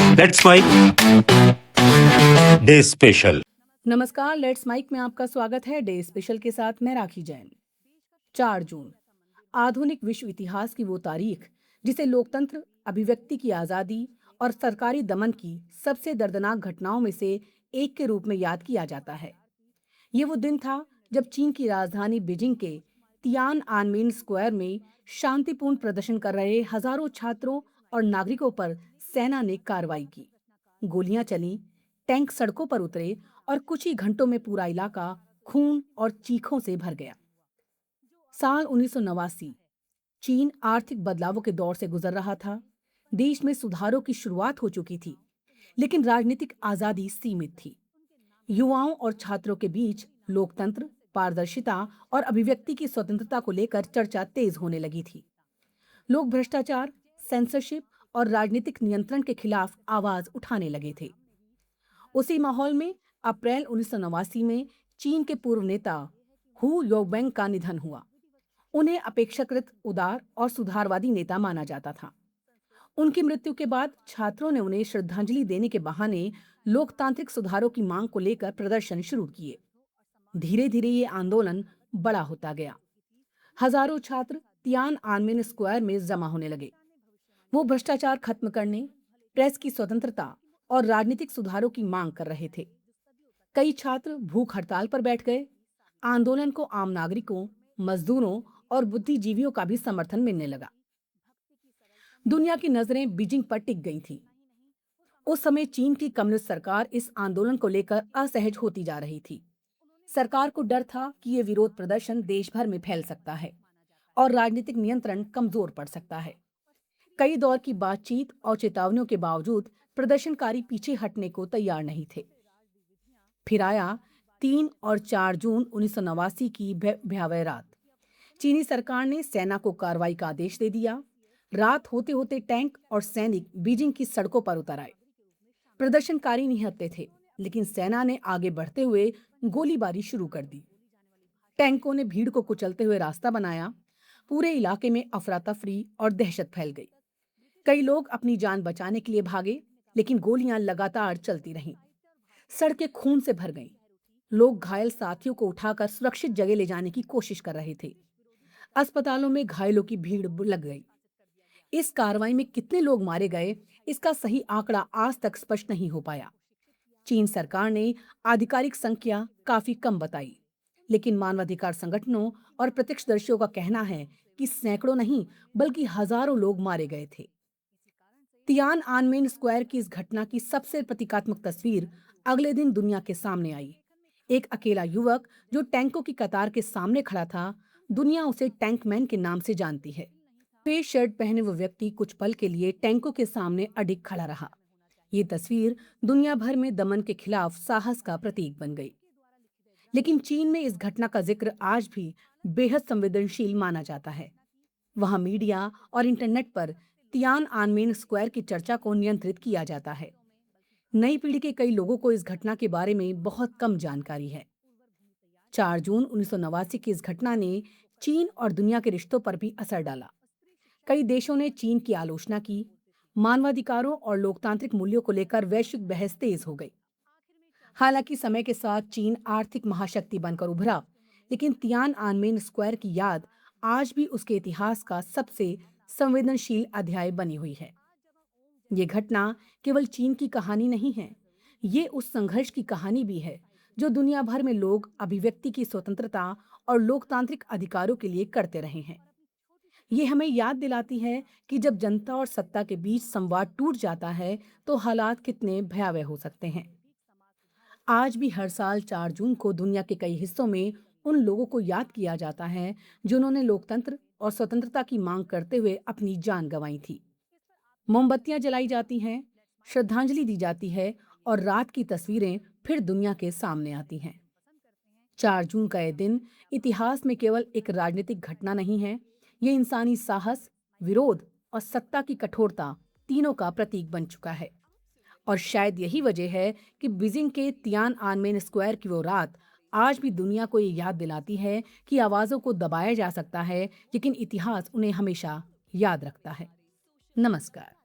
Let's mic day special. नमस्कार, let's mic में आपका स्वागत है। डे स्पेशल के साथ मैं राखी जैन। 4 जून आधुनिक विश्व इतिहास की वो तारीख जिसे लोकतंत्र, अभिव्यक्ति की आजादी और सरकारी दमन की सबसे दर्दनाक घटनाओं में से एक के रूप में याद किया जाता है। ये वो दिन था जब चीन की राजधानी बीजिंग के तियान आनमेन स्क्वायर में शांतिपूर्ण प्रदर्शन कर रहे हजारों छात्रों और नागरिकों पर सेना ने कार्रवाई की। गोलियां चलीं, टैंक सड़कों पर उतरे और कुछ ही घंटों में पूरा इलाका खून और चीखों से भर गया। साल 1989 चीन आर्थिक बदलावों के दौर से गुजर रहा था। देश में सुधारों की शुरुआत हो चुकी थी, लेकिन राजनीतिक आजादी सीमित थी। युवाओं और छात्रों के बीच लोकतंत्र, पारदर्शिता और अभिव्यक्ति की स्वतंत्रता को लेकर चर्चा तेज होने लगी थी। लोग भ्रष्टाचार, सेंसरशिप और राजनीतिक नियंत्रण के खिलाफ आवाज उठाने लगे थे। उसी माहौल में अप्रैल 1989 में चीन के पूर्व नेता हु योबेंग का निधन हुआ। उन्हें अपेक्षाकृत उदार और सुधारवादी नेता माना जाता था। उनकी मृत्यु के बाद छात्रों ने उन्हें श्रद्धांजलि देने के बहाने लोकतांत्रिक सुधारों की मांग को लेकर प्रदर्शन शुरू किए। धीरे धीरे ये आंदोलन बड़ा होता गया। हजारों छात्र तियान आनमेन स्क्वायर में जमा होने लगे। वो भ्रष्टाचार खत्म करने, प्रेस की स्वतंत्रता और राजनीतिक सुधारों की मांग कर रहे थे। कई छात्र भूख हड़ताल पर बैठ गए। आंदोलन को आम नागरिकों, मजदूरों और बुद्धिजीवियों का भी समर्थन मिलने लगा। दुनिया की नजरें बीजिंग पर टिक गई थीं। उस समय चीन की कम्युनिस्ट सरकार इस आंदोलन को लेकर असहज होती जा रही थी। सरकार को डर था कि ये विरोध प्रदर्शन देश भर में फैल सकता है और राजनीतिक नियंत्रण कमजोर पड़ सकता है। कई दौर की बातचीत और चेतावनियों के बावजूद प्रदर्शनकारी पीछे हटने को तैयार नहीं थे। फिर आया 3 और 4 जून 1989 की भयावह रात। चीनी सरकार ने सेना को कार्रवाई का आदेश दे दिया। रात होते होते टैंक और सैनिक बीजिंग की सड़कों पर उतर आए। प्रदर्शनकारी निहत्थे थे, लेकिन सेना ने आगे बढ़ते हुए गोलीबारी शुरू कर दी। टैंकों ने भीड़ को कुचलते हुए रास्ता बनाया। पूरे इलाके में अफरा तफरी और दहशत फैल गई। कई लोग अपनी जान बचाने के लिए भागे, लेकिन गोलियां लगातार चलती रहीं। सड़कें खून से भर गईं। लोग घायल साथियों को उठाकर सुरक्षित जगह ले जाने की कोशिश कर रहे थे। अस्पतालों में घायलों की भीड़ लग गई। इस कार्रवाई में कितने लोग मारे गए, इसका सही आंकड़ा आज तक स्पष्ट नहीं हो पाया। चीन सरकार ने आधिकारिक संख्या काफी कम बताई, लेकिन मानवाधिकार संगठनों और प्रत्यक्षदर्शियों का कहना है कि सैकड़ों नहीं, बल्कि हजारों लोग मारे गए थे। तियान आनमेन स्क्वायर की इस घटना की सबसे प्रतीकात्मक तस्वीर अगले दिन दुनिया के सामने आई। एक अकेला युवक जो टैंकों की कतार के सामने खड़ा था। दुनिया उसे टैंकमैन के नाम से जानती है। सफेद शर्ट पहने वो व्यक्ति कुछ पल के लिए टैंकों के सामने अडिग खड़ा रहा। ये तस्वीर दुनिया भर में दमन के खिलाफ साहस का प्रतीक बन गई। लेकिन चीन में इस घटना का जिक्र आज भी बेहद संवेदनशील माना जाता है। वहां मीडिया और इंटरनेट पर तियान आनमेन स्क्वायर की चर्चा को नियंत्रित किया जाता है। नई पीढ़ी के कई लोगों को इस घटना के बारे में बहुत कम जानकारी है। 4 जून 1989 की इस घटना ने चीन और दुनिया के रिश्तों पर भी असर डाला। कई देशों ने चीन की आलोचना की। मानवाधिकारों और लोकतांत्रिक मूल्यों को लेकर वैश्विक बहस तेज हो गई। हालांकि समय के साथ चीन आर्थिक महाशक्ति बनकर उभरा, लेकिन तियान आनमेन स्क्वायर की याद आज भी उसके इतिहास का सबसे संवेदनशील अध्याय बनी हुई है। ये घटना केवल चीन की कहानी नहीं है, ये उस संघर्ष की कहानी भी है जो दुनिया भर में लोग अभिव्यक्ति की स्वतंत्रता और लोकतांत्रिक अधिकारों के लिए करते रहे हैं। ये हमें याद दिलाती है कि जब जनता और सत्ता के बीच संवाद टूट जाता है, तो हालात कितने भयावह हो सकते हैं। आज भी हर साल 4 जून को दुनिया के कई हिस्सों में उन लोगों को याद किया जाता है जिन्होंने लोकतंत्र और स्वतंत्रता की मांग करते हुए अपनी जान गंवाई थी। मोमबत्तियां जलाई जाती हैं, श्रद्धांजलि दी जाती है और रात की तस्वीरें फिर दुनिया के सामने आती हैं। 4 जून का यह दिन इतिहास में केवल एक राजनीतिक घटना नहीं है, ये इंसानी साहस, विरोध और सत्ता की कठोरता तीनों का प्रतीक बन चुका है। और शायद यही वजह है कि बीजिंग के तियान आनमेन स्क्वायर की वो रात आज भी दुनिया को ये याद दिलाती है कि आवाजों को दबाया जा सकता है, लेकिन इतिहास उन्हें हमेशा याद रखता है। नमस्कार।